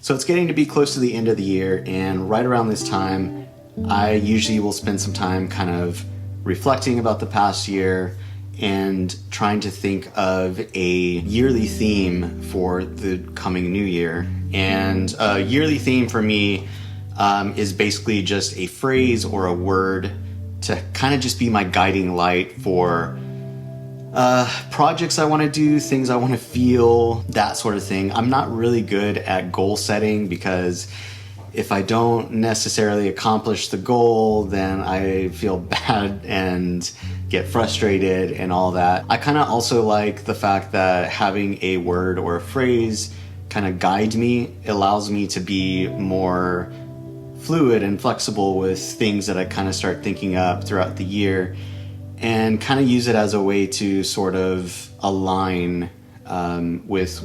So it's getting to be close to the end of the year, and right around this time, I usually will spend some time kind of reflecting about the past year and trying to think of a yearly theme for the coming new year. And a yearly theme for me is basically just a phrase or a word to kind of just be my guiding light for projects I want to do, things I want to feel, that sort of thing. I'm not really good at goal setting because if I don't necessarily accomplish the goal, then I feel bad and get frustrated and all that. I kind of also like the fact that having a word or a phrase kind of guide me, allows me to be more fluid and flexible with things that I kind of start thinking up throughout the year, and kind of use it as a way to sort of align with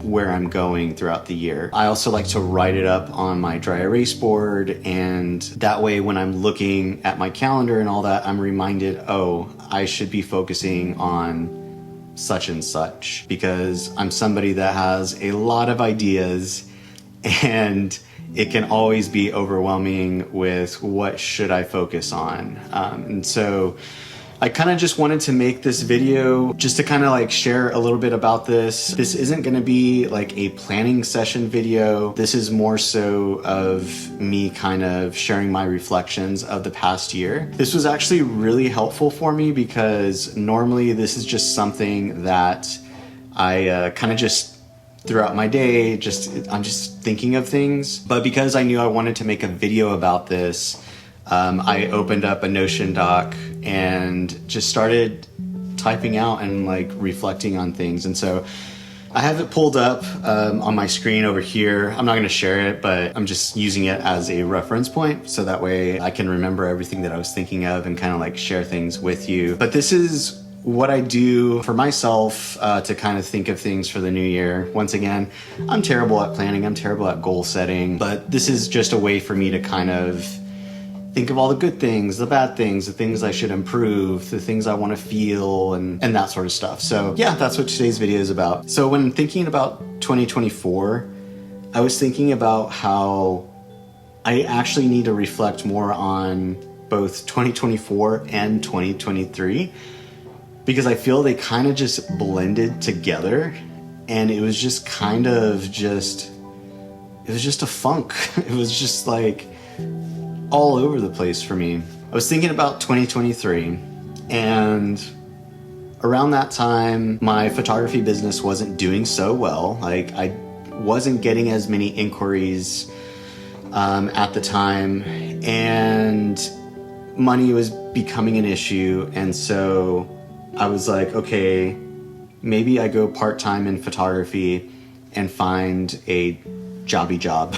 where I'm going throughout the year. I also like to write it up on my dry erase board, and that way when I'm looking at my calendar and all that, I'm reminded, oh, I should be focusing on such and such, because I'm somebody that has a lot of ideas and it can always be overwhelming with what should I focus on. And so I kind of just wanted to make this video just to kind of like share a little bit about this. This isn't going to be like a planning session video. This is more so of me kind of sharing my reflections of the past year. This was actually really helpful for me because normally this is just something that I kind of just throughout my day, I'm just thinking of things. But because I knew I wanted to make a video about this, I opened up a Notion doc and just started typing out and like reflecting on things. And so I have it pulled up on my screen over here. I'm not going to share it, but I'm just using it as a reference point so that way I can remember everything that I was thinking of and kind of like share things with you. But this is what I do for myself to kind of think of things for the new year. Once again, I'm terrible at planning, I'm terrible at goal setting, but this is just a way for me to kind of think of all the good things, the bad things, the things I should improve, the things I want to feel, and that sort of stuff. So yeah, that's what today's video is about. So when thinking about 2024, I was thinking about how I actually need to reflect more on both 2024 and 2023, because I feel they kind of just blended together, and it was just kind of just, it was just a funk. It was just like all over the place for me. I was thinking about 2023, and around that time, my photography business wasn't doing so well. Like I wasn't getting as many inquiries at the time, and money was becoming an issue. And so I was like, okay, maybe I go part-time in photography and find a jobby job,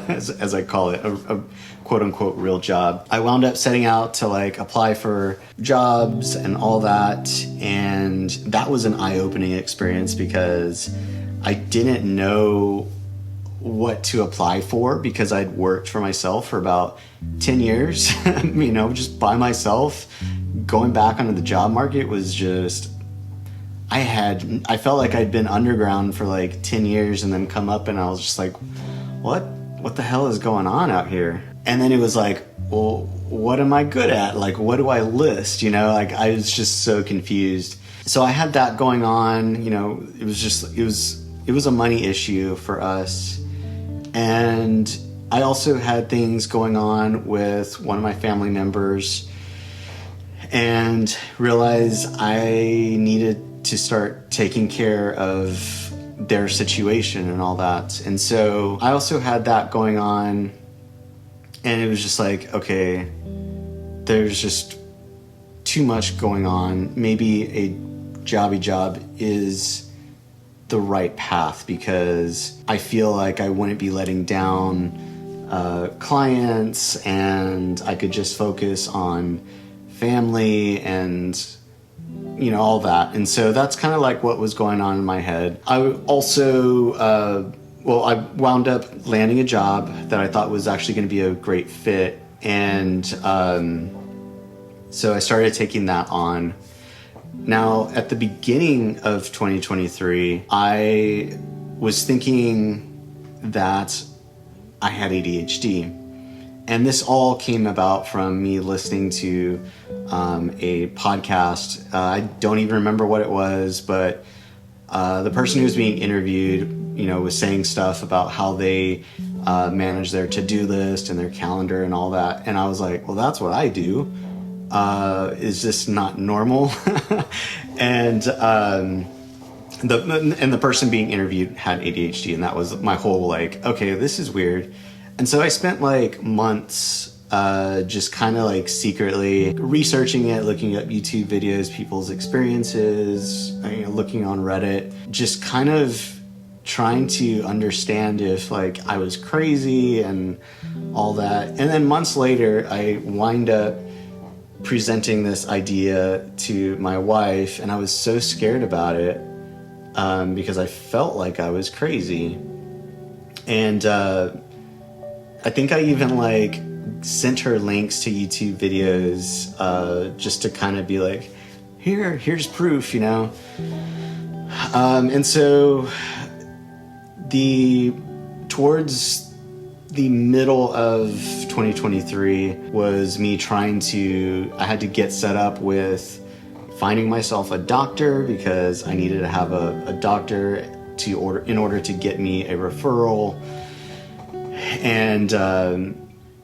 as I call it, a quote-unquote real job. I wound up setting out to like apply for jobs and all that, and that was an eye-opening experience because I didn't know what to apply for because I'd worked for myself for about 10 years, you know, just by myself. Going back onto the job market was just, I felt like I'd been underground for like 10 years and then come up, and I was just like, what the hell is going on out here? And then it was like, well, what am I good at? Like, what do I list? You know, like I was just so confused. So I had that going on, you know, it was a money issue for us. And I also had things going on with one of my family members, and realized I needed to start taking care of their situation and all that. And so I also had that going on, and it was just like, okay, there's just too much going on. Maybe a jobby job is the right path because I feel like I wouldn't be letting down clients, and I could just focus on family and, you know, all that. And so that's kind of like what was going on in my head. I also, I wound up landing a job that I thought was actually going to be a great fit. And so I started taking that on. Now, at the beginning of 2023, I was thinking that I had ADHD. And this all came about from me listening to a podcast. I don't even remember what it was, but the person who was being interviewed, was saying stuff about how they manage their to-do list and their calendar and all that. And I was like, well, that's what I do. Is this not normal? And the person being interviewed had ADHD, and that was my whole like, okay, this is weird. And so I spent like months just kind of like secretly researching it, looking up YouTube videos, people's experiences, looking on Reddit, just kind of trying to understand if like I was crazy and all that. And then months later, I wind up presenting this idea to my wife, and I was so scared about it because I felt like I was crazy. And I think I even like sent her links to YouTube videos just to kind of be like, here's proof, and so towards the middle of 2023 was me I had to get set up with finding myself a doctor, because I needed to have a doctor in order to get me a referral. And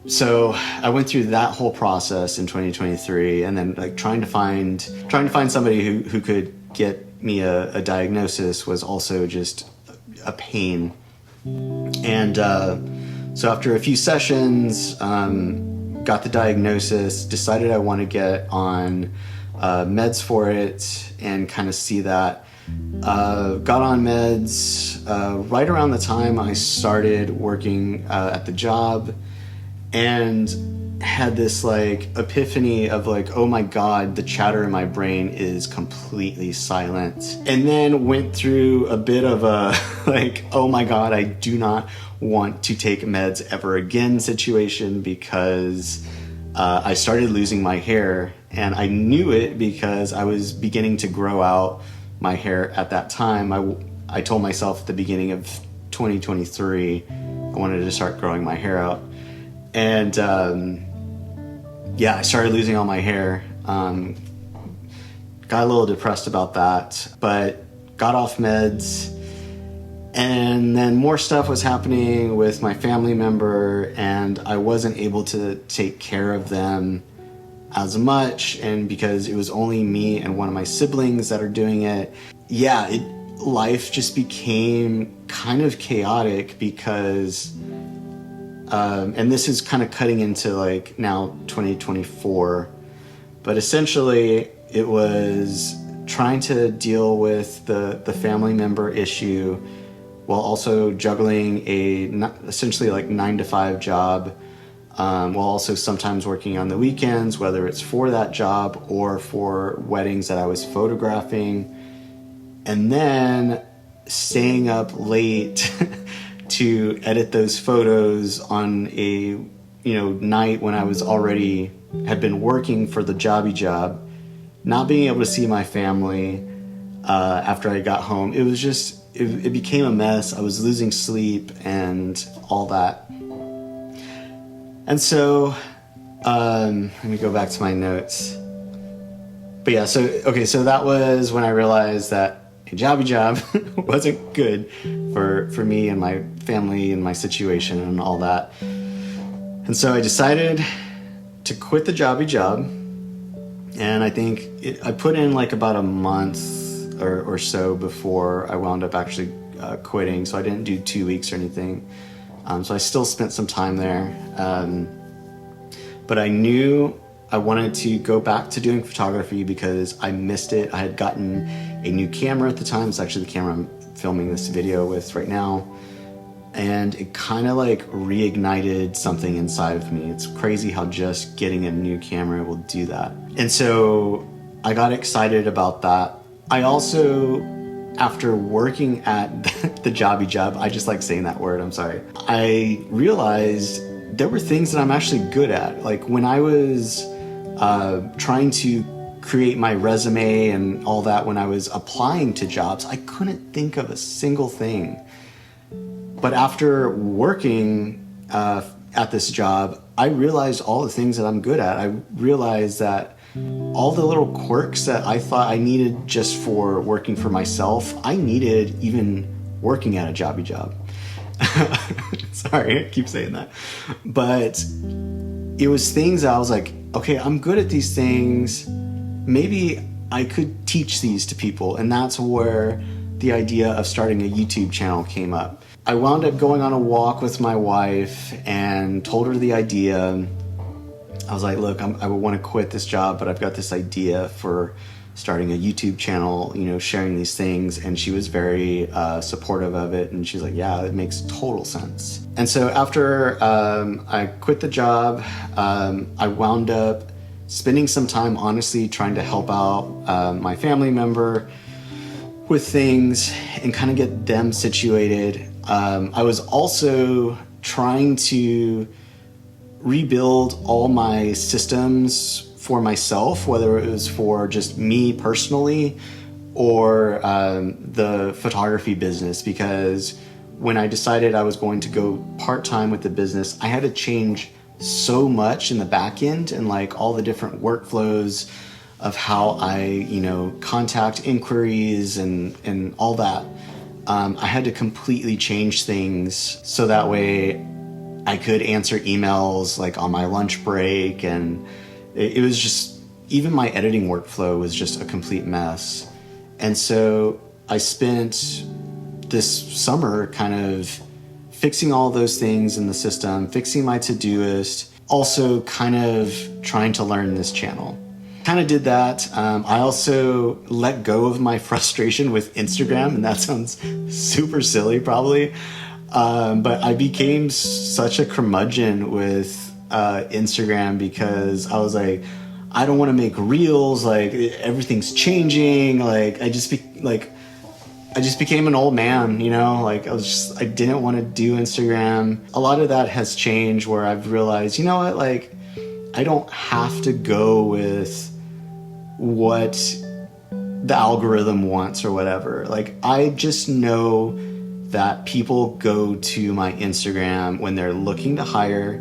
so I went through that whole process in 2023, and then like trying to find somebody who could get me a diagnosis was also just a pain. And so after a few sessions, got the diagnosis, decided I want to get on meds for it and kind of see that. Got on meds right around the time I started working at the job, and had this like epiphany of like, oh my God, the chatter in my brain is completely silent. And then went through a bit of a like, oh my God, I do not want to take meds ever again situation, because I started losing my hair, and I knew it because I was beginning to grow out my hair at that time. I told myself at the beginning of 2023 I wanted to start growing my hair out, and I started losing all my hair. Got a little depressed about that, but got off meds, and then more stuff was happening with my family member, and I wasn't able to take care of them as much, and because it was only me and one of my siblings that are doing it, life just became kind of chaotic, because and this is kind of cutting into like now 2024, but essentially it was trying to deal with the family member issue while also juggling essentially like 9-to-5 job, while also sometimes working on the weekends, whether it's for that job or for weddings that I was photographing, and then staying up late to edit those photos on a night when I was already had been working for the job, not being able to see my family after I got home. It was just it became a mess. I was losing sleep and all that. And so, let me go back to my notes. But yeah, so that was when I realized that a job wasn't good for me and my family and my situation and all that. And so I decided to quit the job. And I think I put in like about a month or so before I wound up actually quitting. So I didn't do 2 weeks or anything. So I still spent some time there. But I knew I wanted to go back to doing photography because I missed it. I had gotten a new camera at the time. It's actually the camera I'm filming this video with right now. And it kind of like reignited something inside of me. It's crazy how just getting a new camera will do that. And so I got excited about that. I also, after working at the job, I just like saying that word, I'm sorry. I realized there were things that I'm actually good at. Like when I was trying to create my resume and all that, when I was applying to jobs, I couldn't think of a single thing But after working at this job, I realized all the things that I'm good at. I realized that all the little quirks that I thought I needed just for working for myself, I needed even working at a jobby job. Sorry, I keep saying that. But it was things that I was like, okay, I'm good at these things. Maybe I could teach these to people. And that's where the idea of starting a YouTube channel came up. I wound up going on a walk with my wife and told her the idea. I was like, look, I want to quit this job, but I've got this idea for starting a YouTube channel, you know, sharing these things. And she was very supportive of it. And she's like, yeah, it makes total sense. And so after I quit the job, I wound up spending some time, honestly, trying to help out my family member with things and kind of get them situated. I was also trying to rebuild all my systems for myself, whether it was for just me personally or the photography business, because when I decided I was going to go part-time with the business, I had to change so much in the back end and like all the different workflows of how I, you know, contact inquiries and all that. I had to completely change things so that way I could answer emails like on my lunch break, and it was just, even my editing workflow was just a complete mess. And so I spent this summer kind of fixing all those things in the system, fixing my Todoist, also kind of trying to learn this channel. Kind of did that. I also let go of my frustration with Instagram, and that sounds super silly probably. But I became such a curmudgeon with Instagram because I was like, I don't want to make reels, like everything's changing, like I just became an old man, you know, like I didn't want to do Instagram. A lot of that has changed where I've realized, you know what, like I don't have to go with what the algorithm wants or whatever. Like I just know that people go to my Instagram when they're looking to hire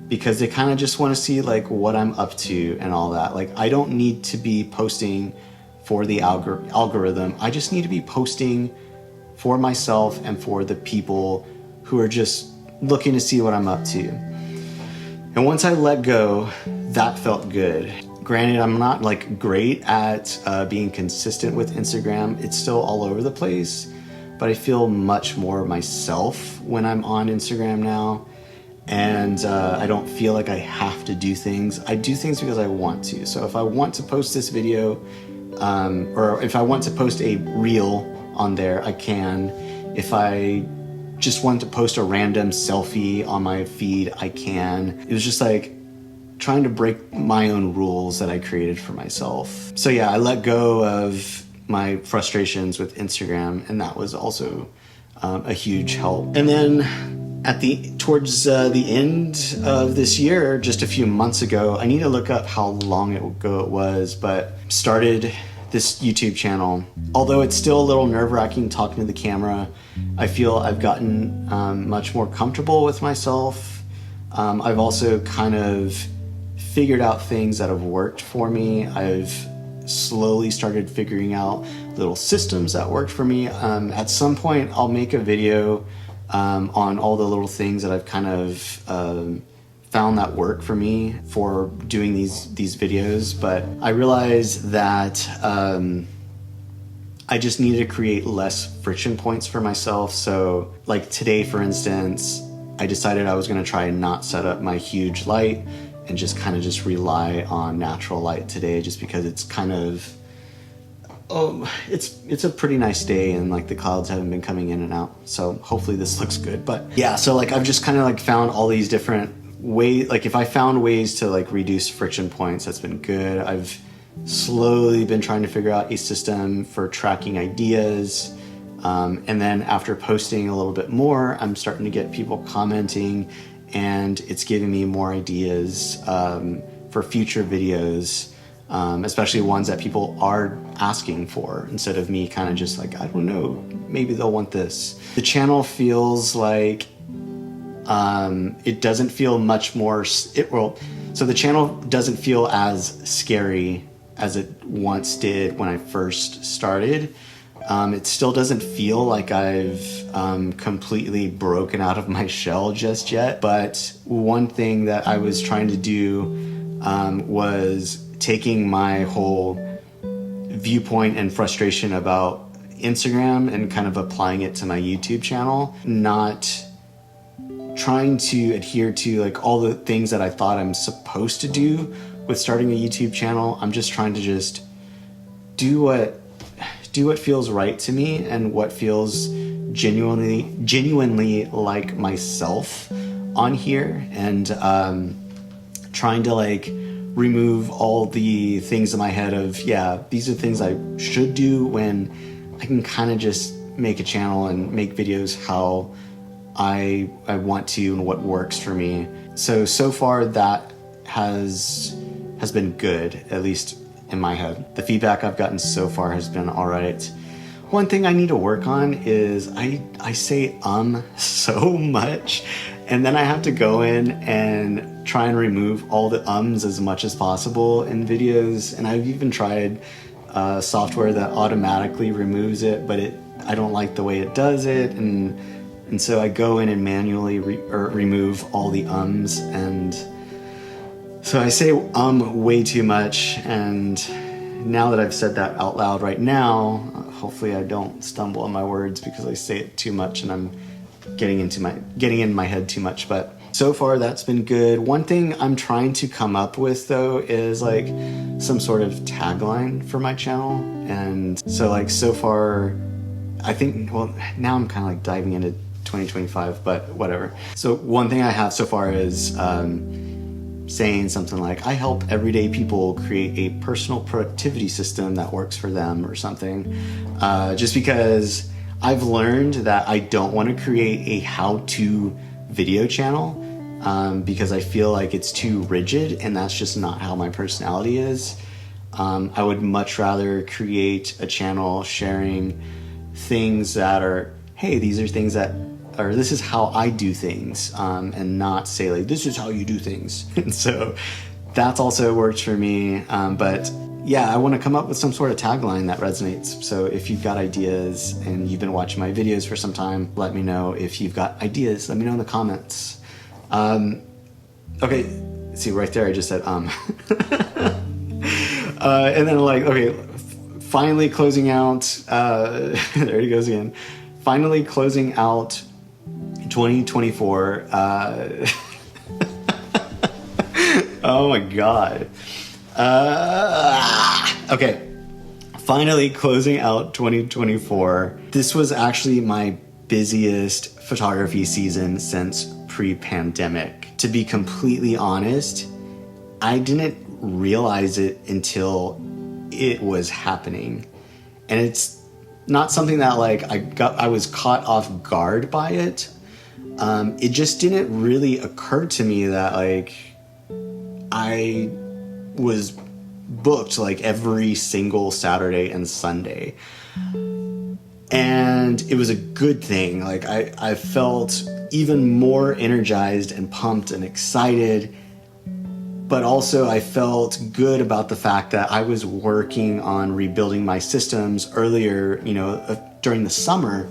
because they kind of just want to see like what I'm up to and all that. Like I don't need to be posting for the algorithm. I just need to be posting for myself and for the people who are just looking to see what I'm up to. And once I let go, that felt good. Granted, I'm not like great at being consistent with Instagram. It's still all over the place, but I feel much more myself when I'm on Instagram now. And I don't feel like I have to do things. I do things because I want to. So if I want to post this video, or if I want to post a reel on there, I can. If I just want to post a random selfie on my feed, I can. It was just like trying to break my own rules that I created for myself. So yeah, I let go of my frustrations with Instagram, and that was also a huge help. And then towards the end of this year, just a few months ago, I need to look up how long ago it was, but started this YouTube channel. Although it's still a little nerve-wracking talking to the camera, I feel I've gotten much more comfortable with myself. I've also kind of figured out things that have worked for me. I've slowly started figuring out little systems that worked for me. At some point, I'll make a video on all the little things that I've kind of found that work for me for doing these videos. But I realized that I just needed to create less friction points for myself. So like today, for instance, I decided I was going to try and not set up my huge light and just kind of just rely on natural light today, just because it's kind of, it's a pretty nice day and like the clouds haven't been coming in and out. So hopefully this looks good. But yeah, so like I've just kind of like found all these different ways. Like if I found ways to like reduce friction points, that's been good. I've slowly been trying to figure out a system for tracking ideas. And then after posting a little bit more, I'm starting to get people commenting, and it's giving me more ideas for future videos. especially ones that people are asking for, instead of me kind of just like, I don't know, maybe they'll want this. The channel feels like it doesn't feel much more, so the channel doesn't feel as scary as it once did when I first started. It still doesn't feel like I've completely broken out of my shell just yet, but one thing that I was trying to do was taking my whole viewpoint and frustration about Instagram and kind of applying it to my YouTube channel, not trying to adhere to like all the things that I thought I'm supposed to do with starting a YouTube channel. I'm just trying to just do what feels right to me and what feels genuinely like myself on here, and trying to like remove all the things in my head of, yeah, these are things I should do, when I can kind of just make a channel and make videos how I want to and what works for me. So far that has been good, at least in my head. The feedback I've gotten so far has been all right. One thing I need to work on is I say so much, and then I have to go in and try and remove all the ums as much as possible in videos. And I've even tried software that automatically removes it, but I don't like the way it does it, and so I go in and manually remove all the ums, and so I say way too much. And now that I've said that out loud right now, hopefully I don't stumble on my words because I say it too much and I'm getting in my head too much. But so far that's been good. One thing I'm trying to come up with though is like some sort of tagline for my channel. And so like so far, I think, well, now I'm kind of like diving into 2025, but whatever. So one thing I have so far is saying something like, I help everyday people create a personal productivity system that works for them, or something. Just because I've learned that I don't want to create a how-to video channel because I feel like it's too rigid, and that's just not how my personality is. I would much rather create a channel sharing things that are, hey, these are things that, or this is how I do things, and not say like, this is how you do things. And so that's also worked for me. But yeah, I want to come up with some sort of tagline that resonates. So if you've got ideas and you've been watching my videos for some time, let me know. If you've got ideas, let me know in the comments. Okay, see right there, I just said, and then like, okay, finally closing out, there he goes again. Finally closing out 2024. Oh my God. Okay. Finally closing out 2024. This was actually my busiest photography season since pre-pandemic. To be completely honest, I didn't realize it until it was happening. And it's not something that like I was caught off guard by it. It just didn't really occur to me that like I was booked like every single Saturday and Sunday. And it was a good thing. Like I felt even more energized and pumped and excited, but also I felt good about the fact that I was working on rebuilding my systems earlier, during the summer.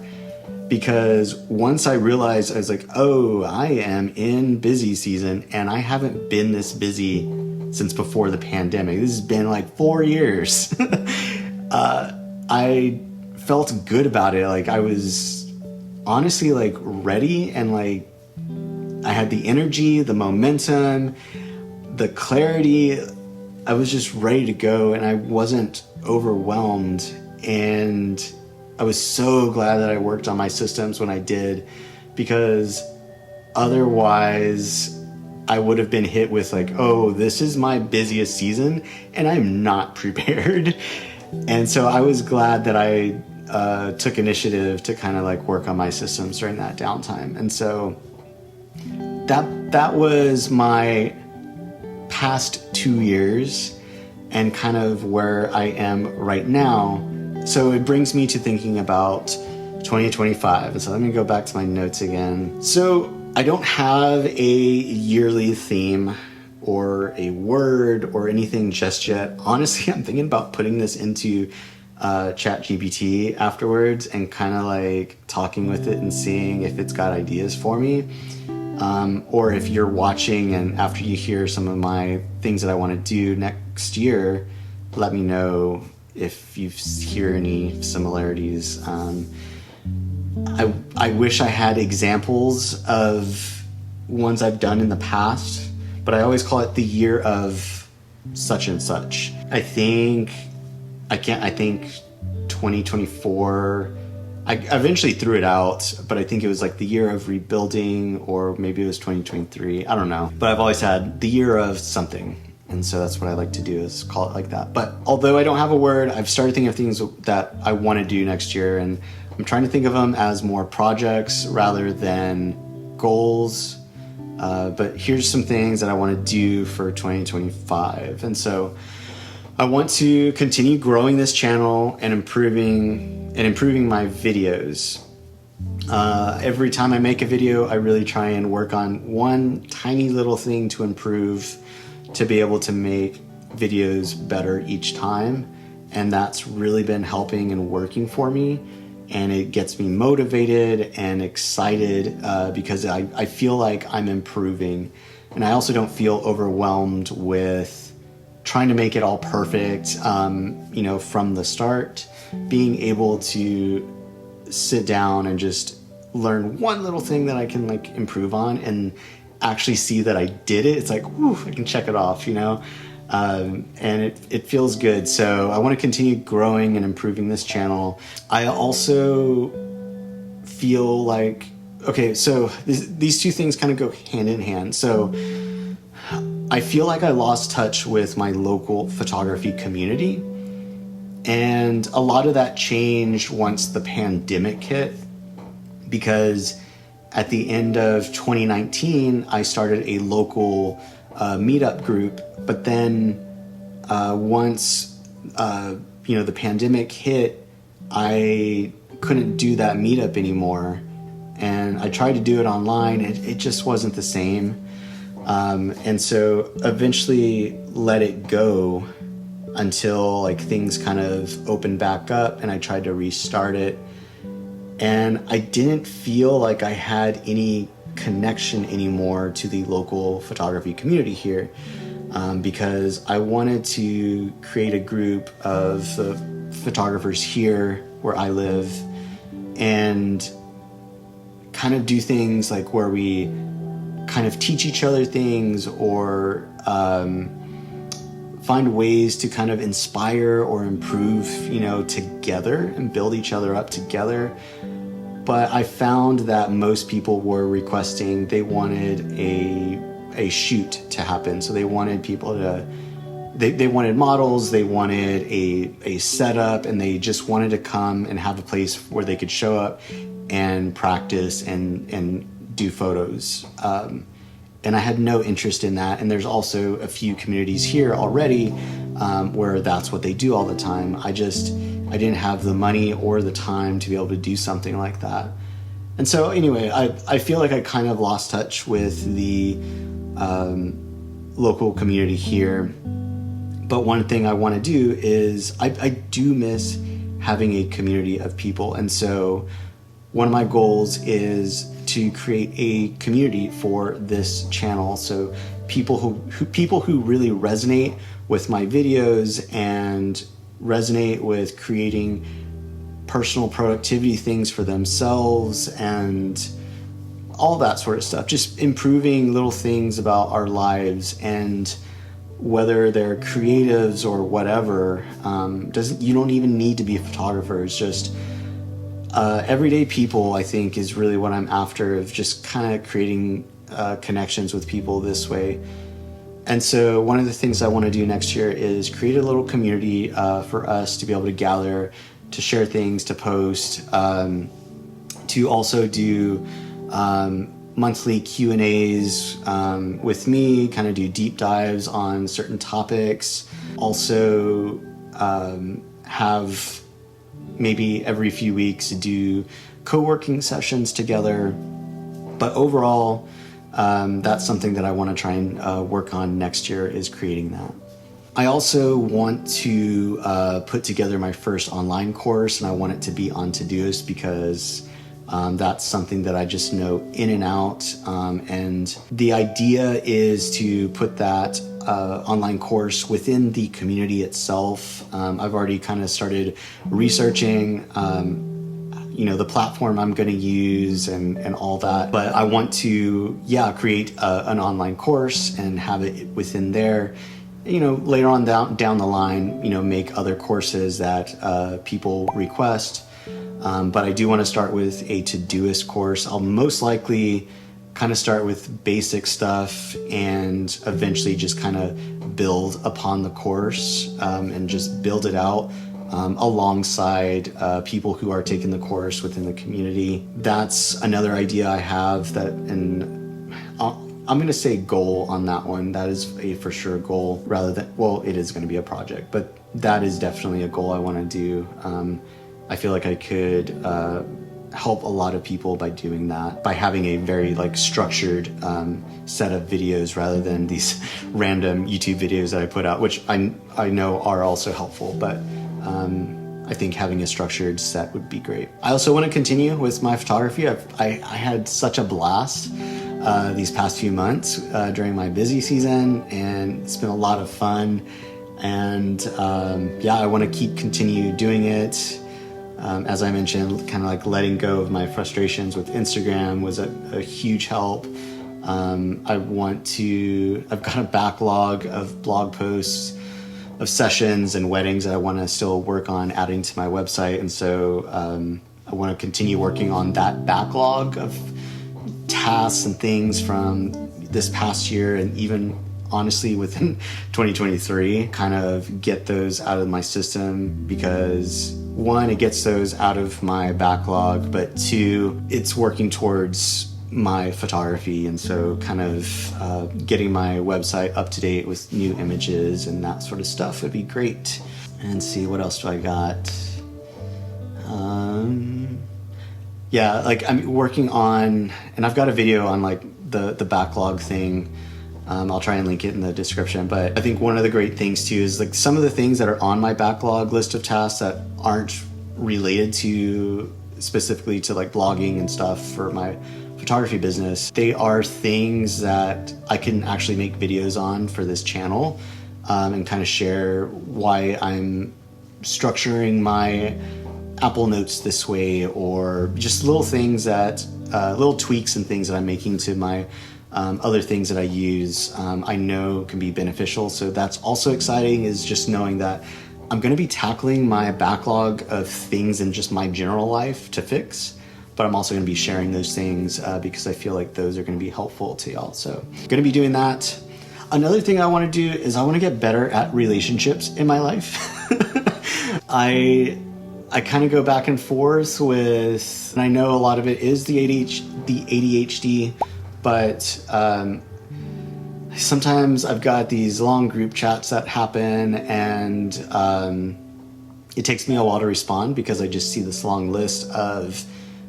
Because once I realized, I was like, oh, I am in busy season, and I haven't been this busy since before the pandemic. This has been like 4 years. I felt good about it. Like I was honestly like ready, and like I had the energy, the momentum, the clarity. I was just ready to go, and I wasn't overwhelmed. And I was so glad that I worked on my systems when I did, because otherwise I would have been hit with like, oh, this is my busiest season and I'm not prepared. And so I was glad that I took initiative to kind of like work on my systems during that downtime. And so that was my past 2 years. and kind of where I am right now. So it brings me to thinking about 2025. And so let me go back to my notes again. So I don't have a yearly theme or a word or anything just yet. Honestly, I'm thinking about putting this into ChatGPT afterwards and kind of like talking with it and seeing if it's got ideas for me. Or if you're watching and after you hear some of my things that I want to do next year, let me know if you hear any similarities. I wish I had examples of ones I've done in the past, but I always call it the year of such and such. I think 2024, I eventually threw it out, but I think it was like the year of rebuilding, or maybe it was 2023. I don't know. But I've always had the year of something. And so that's what I like to do, is call it like that. But although I don't have a word, I've started thinking of things that I want to do next year. And I'm trying to think of them as more projects rather than goals. But here's some things that I want to do for 2025. And so I want to continue growing this channel and improving my videos. Every time I make a video, I really try and work on one tiny little thing to improve, to be able to make videos better each time. And that's really been helping and working for me. And it gets me motivated and excited because I feel like I'm improving. And I also don't feel overwhelmed with trying to make it all perfect, from the start. Being able to sit down and just learn one little thing that I can like improve on and actually see that I did it. It's like, whew, I can check it off, and it feels good. So I want to continue growing and improving this channel. I also feel like, okay, so these two things kind of go hand in hand. So I feel like I lost touch with my local photography community. And a lot of that changed once the pandemic hit, because at the end of 2019, I started a local meetup group. But then once, the pandemic hit, I couldn't do that meetup anymore. And I tried to do it online. It just wasn't the same. And so eventually let it go until like things kind of opened back up and I tried to restart it. And I didn't feel like I had any connection anymore to the local photography community here, because I wanted to create a group of photographers here where I live and kind of do things like where we kind of teach each other things, or find ways to kind of inspire or improve, together and build each other up together. But I found that most people were requesting, they wanted a shoot to happen. So they wanted people to, they wanted models, they wanted a setup, and they just wanted to come and have a place where they could show up and practice and do photos. And I had no interest in that. And there's also a few communities here already where that's what they do all the time. I didn't have the money or the time to be able to do something like that. And so anyway, I feel like I kind of lost touch with the local community here. But one thing I want to do is I do miss having a community of people. And so one of my goals is to create a community for this channel. So people who really resonate with my videos and resonate with creating personal productivity things for themselves and all that sort of stuff. Just improving little things about our lives, and whether they're creatives or whatever, you don't even need to be a photographer. It's just everyday people, I think, is really what I'm after, of just kind of creating connections with people this way. And so one of the things I want to do next year is create a little community for us to be able to gather, to share things, to post, to also do monthly Q&As with me, kind of do deep dives on certain topics. Also have maybe every few weeks do co-working sessions together. But overall, that's something that I want to try and work on next year, is creating that. I also want to put together my first online course, and I want it to be on Todoist because that's something that I just know in and out. And the idea is to put that online course within the community itself. I've already kind of started researching the platform I'm going to use and all that. But I want to, create an online course and have it within there. Later on down the line, make other courses that people request. But I do want to start with a Todoist course. I'll most likely kind of start with basic stuff and eventually just kind of build upon the course and just build it out alongside people who are taking the course within the community. That's another idea I have, I'm going to say goal on that one. That is a for sure goal rather than, it is going to be a project, but that is definitely a goal I want to do. I feel like I could help a lot of people by doing that, by having a very structured set of videos rather than these random YouTube videos that I put out, which I know are also helpful, but I think having a structured set would be great. I also want to continue with my photography. I had such a blast these past few months during my busy season, and it's been a lot of fun. And I want to continue doing it. As I mentioned, kind of letting go of my frustrations with Instagram was a huge help. I've got a backlog of blog posts, of sessions and weddings that I want to still work on adding to my website. And so I want to continue working on that backlog of tasks and things from this past year, and even honestly within 2023, kind of get those out of my system, because one, it gets those out of my backlog, but two, it's working towards my photography. And so kind of getting my website up to date with new images and that sort of stuff would be great. And see, what else do I got? I'm working on, and I've got a video on the backlog thing. I'll try and link it in the description. But I think one of the great things too is some of the things that are on my backlog list of tasks that aren't related to specifically to blogging and stuff for my photography business. They are things that I can actually make videos on for this channel and kind of share why I'm structuring my Apple Notes this way, or just little things that, little tweaks and things that I'm making to my other things that I use, I know can be beneficial. So that's also exciting, is just knowing that I'm going to be tackling my backlog of things in just my general life to fix, but I'm also going to be sharing those things because I feel like those are going to be helpful to y'all. So I'm going to be doing that. Another thing I want to do is I want to get better at relationships in my life. I kind of go back and forth with, and I know a lot of it is the ADHD, but sometimes I've got these long group chats that happen, and it takes me a while to respond because I just see this long list of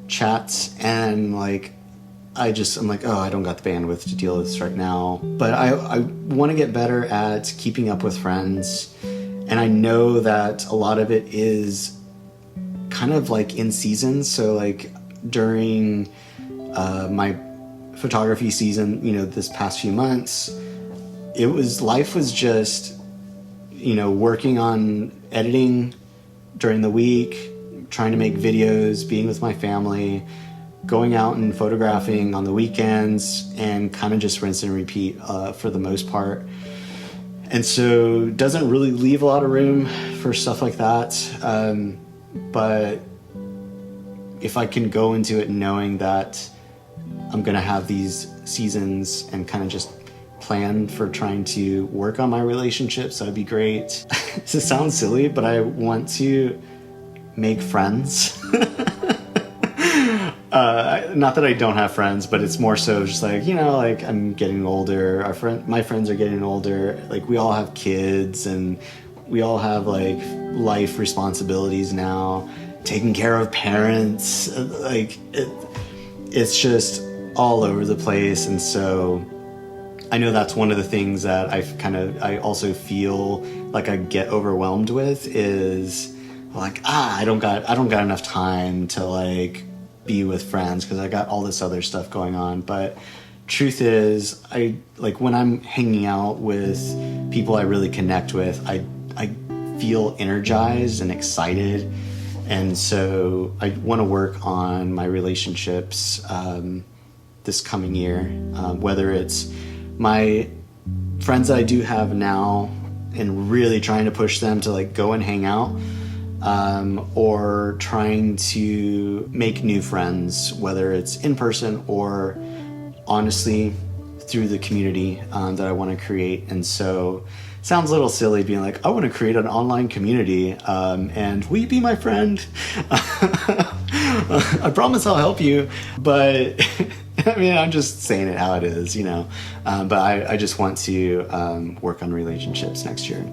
chats, and I'm like, I don't got the bandwidth to deal with this right now. But I want to get better at keeping up with friends, and I know that a lot of it is kind of in seasons. So during my photography season, this past few months, life was just, working on editing during the week, trying to make videos, being with my family, going out and photographing on the weekends, and kind of just rinse and repeat for the most part. And so doesn't really leave a lot of room for stuff like that. But if I can go into it knowing that I'm going to have these seasons and kind of just plan for trying to work on my relationships, that'd be great. This sounds silly, but I want to make friends. not that I don't have friends, but it's more so just like, like I'm getting older. My friends are getting older. Like we all have kids and we all have like life responsibilities now, taking care of parents. Like it's just all over the place. And so I know that's one of the things that I also feel like I get overwhelmed with is like, I don't got enough time to like be with friends because I got all this other stuff going on. But truth is, I like when I'm hanging out with people I really connect with, I feel energized and excited. And so I want to work on my relationships this coming year, whether it's my friends that I do have now and really trying to push them to like go and hang out, or trying to make new friends, whether it's in person or honestly through the community that I want to create. And so it sounds a little silly being like, I want to create an online community, and will you be my friend? I promise I'll help you. But I mean, I'm just saying it how it is, but I just want to work on relationships next year.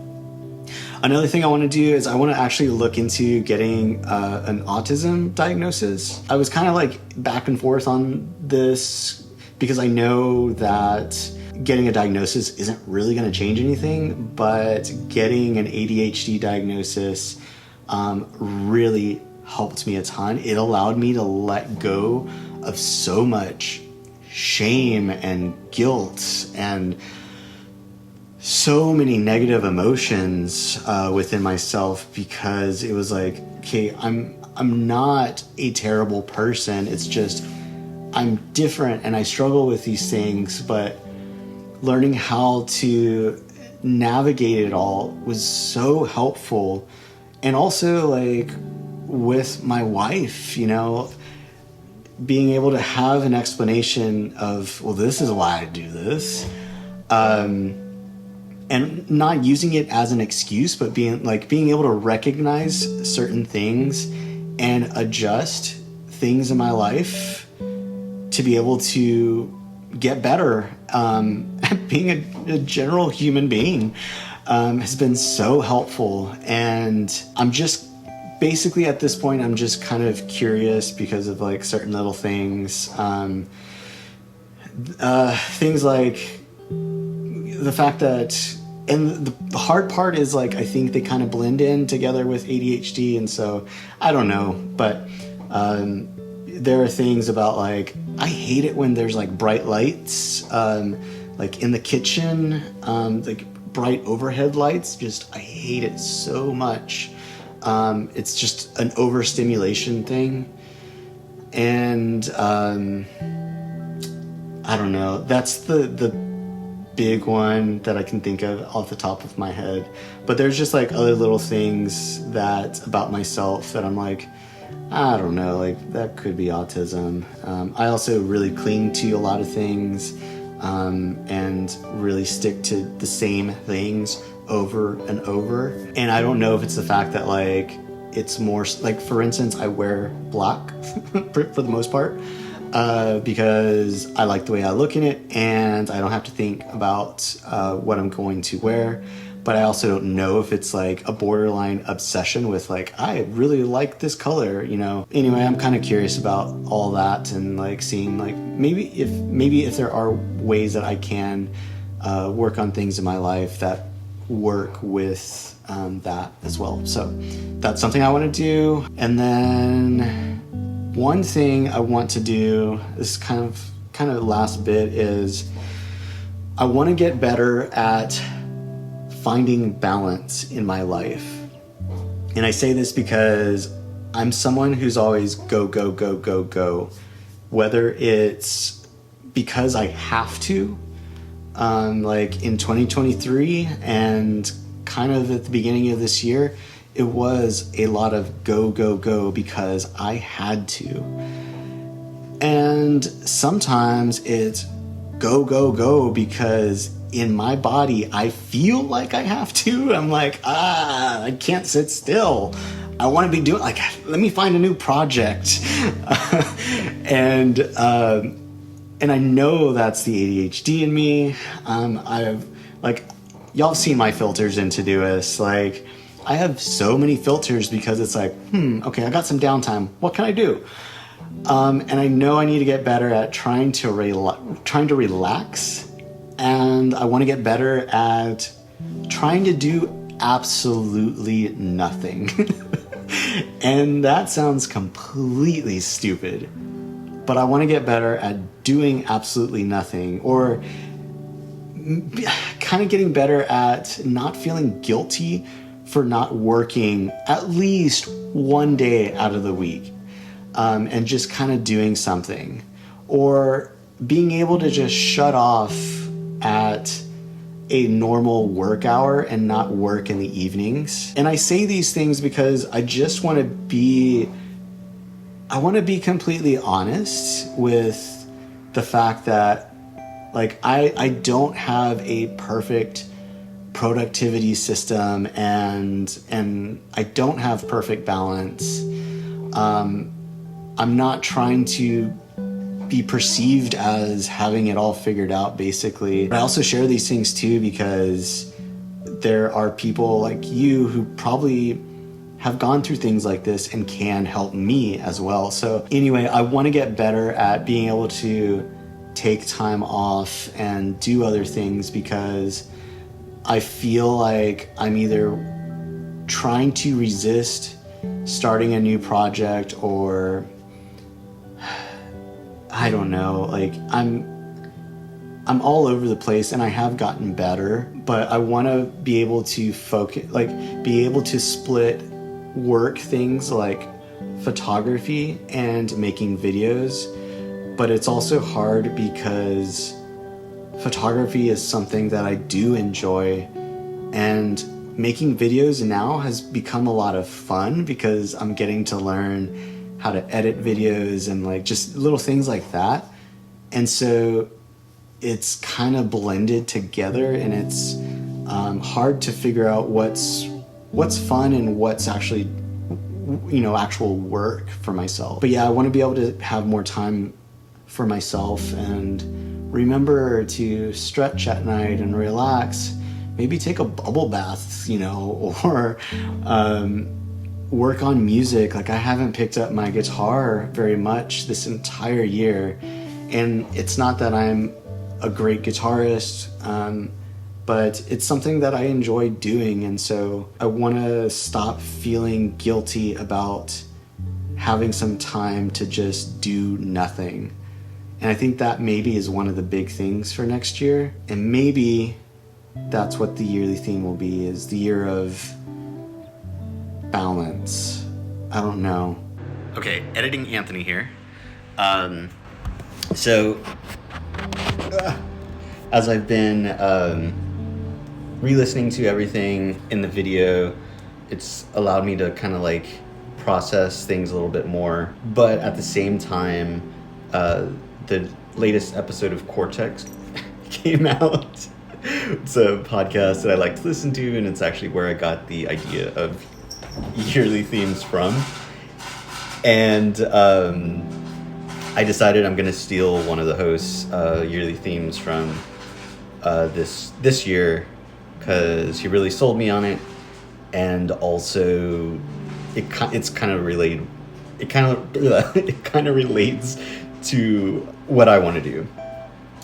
Another thing I want to do is I want to actually look into getting an autism diagnosis. I was kind of like back and forth on this because I know that getting a diagnosis isn't really going to change anything, but getting an ADHD diagnosis really helped me a ton. It allowed me to let go of so much shame and guilt and so many negative emotions within myself, because it was like, okay, I'm not a terrible person. It's just I'm different and I struggle with these things, but learning how to navigate it all was so helpful. And also like with my wife, being able to have an explanation of, well, this is why I do this. And not using it as an excuse, but being able to recognize certain things and adjust things in my life to be able to get better at being a general human being has been so helpful. And I'm just basically at this point, I'm just kind of curious because of like certain little things. Things like the fact that, and the hard part is like, I think they kind of blend in together with ADHD. And so I don't know, but there are things about like, I hate it when there's like bright lights, like in the kitchen, like bright overhead lights. Just, I hate it so much. It's just an overstimulation thing. And I don't know, that's the big one that I can think of off the top of my head. But there's just like other little things that about myself that I'm like, I don't know, like that could be autism. I also really cling to a lot of things and really stick to the same things over and over. And I don't know if it's the fact that like it's more like, for instance, I wear black for the most part because I like the way I look in it and I don't have to think about what I'm going to wear. But I also don't know if it's like a borderline obsession with like, I really like this color, Anyway, I'm kind of curious about all that and like seeing like maybe if there are ways that I can work on things in my life that work with that as well. So that's something I want to do. And then one thing I want to do, this kind of last bit, is I want to get better at finding balance in my life. And I say this because I'm someone who's always go, go, go, go, go. Whether it's because I have to, like in 2023 and kind of at the beginning of this year, it was a lot of go, go, go because I had to. And sometimes it's go, go, go because in my body, I feel like I have to. I'm like, I can't sit still. I want to be doing, like, let me find a new project. And I know that's the ADHD in me. I've, like, y'all have seen my filters in Todoist. Like, I have so many filters because it's like, okay, I got some downtime. What can I do? And I know I need to get better at trying to relax. And I want to get better at trying to do absolutely nothing. And that sounds completely stupid, but I want to get better at doing absolutely nothing, or kind of getting better at not feeling guilty for not working at least one day out of the week, and just kind of doing something, or being able to just shut off at a normal work hour and not work in the evenings. And I say these things because I just want to be completely honest with the fact that, like, I don't have a perfect productivity system, and I don't have perfect balance. I'm not trying to be perceived as having it all figured out, basically. But I also share these things too because there are people like you who probably have gone through things like this and can help me as well. So anyway, I want to get better at being able to take time off and do other things, because I feel like I'm either trying to resist starting a new project, or I don't know, like I'm all over the place, and I have gotten better, but I want to be able to focus, like be able to split work things like photography and making videos. But it's also hard because photography is something that I do enjoy, and making videos now has become a lot of fun because I'm getting to learn how to edit videos and like just little things like that. And so it's kind of blended together, and it's hard to figure out what's fun and what's actually, actual work for myself. But yeah, I want to be able to have more time for myself and remember to stretch at night and relax, maybe take a bubble bath, or work on music. Like, I haven't picked up my guitar very much this entire year, and it's not that I'm a great guitarist, but it's something that I enjoy doing. And so I want to stop feeling guilty about having some time to just do nothing. And I think that maybe is one of the big things for next year. And maybe that's what the yearly theme will be, is the year of balance. I don't know. Okay, editing Anthony here. So as I've been re-listening to everything in the video, it's allowed me to kind of like process things a little bit more. But at the same time, the latest episode of Cortex came out. It's a podcast that I like to listen to, and it's actually where I got the idea of yearly themes from. And I decided I'm going to steal one of the hosts' yearly themes from this year, because he really sold me on it, and also it's kind of related. It kind of relates to what I want to do.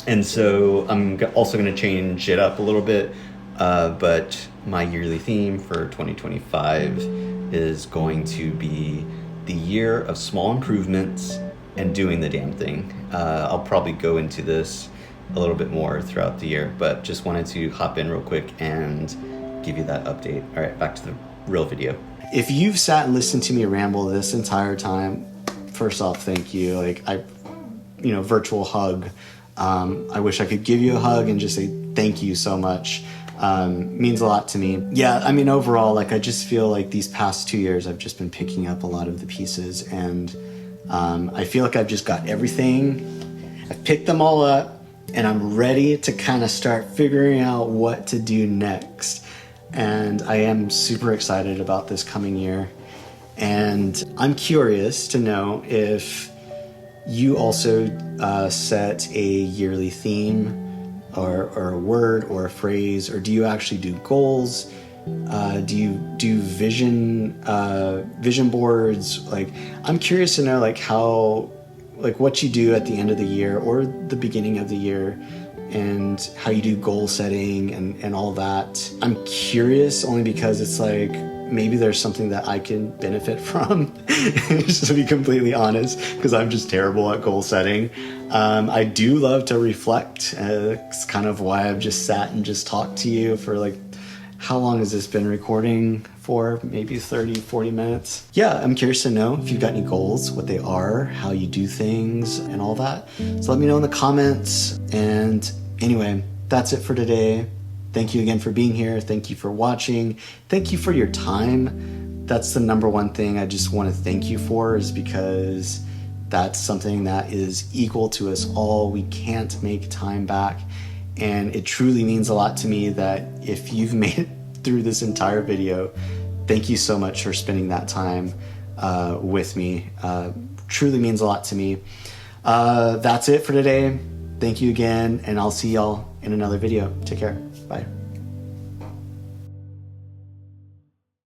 And so I'm also going to change it up a little bit, but my yearly theme for 2025 is going to be the year of small improvements and doing the damn thing. I'll probably go into this a little bit more throughout the year, but just wanted to hop in real quick and give you that update. All right, back to the real video. If you've sat and listened to me ramble this entire time, first off, thank you. Like, virtual hug. I wish I could give you a hug and just say thank you so much. Means a lot to me. Yeah, I mean, overall, like, I just feel like these past 2 years I've just been picking up a lot of the pieces, and I feel like I've just got everything. I've picked them all up, and I'm ready to kind of start figuring out what to do next. And I am super excited about this coming year. And I'm curious to know if you also set a yearly theme or a word or a phrase, or do you actually do goals? Do you do vision boards? Like, I'm curious to know what you do at the end of the year or the beginning of the year, and how you do goal setting and all that. I'm curious only because it's like, maybe there's something that I can benefit from, just to be completely honest, because I'm just terrible at goal setting. I do love to reflect. It's kind of why I've just sat and just talked to you for like, how long has this been recording for? Maybe 30, 40 minutes. Yeah, I'm curious to know if you've got any goals, what they are, how you do things, and all that. So let me know in the comments. And anyway, that's it for today. Thank you again for being here. Thank you for watching. Thank you for your time. That's the number one thing I just want to thank you for, is because that's something that is equal to us all. We can't make time back. And it truly means a lot to me that if you've made it through this entire video, thank you so much for spending that time with me. Truly means a lot to me. That's it for today. Thank you again, and I'll see y'all in another video. Take care. Bye.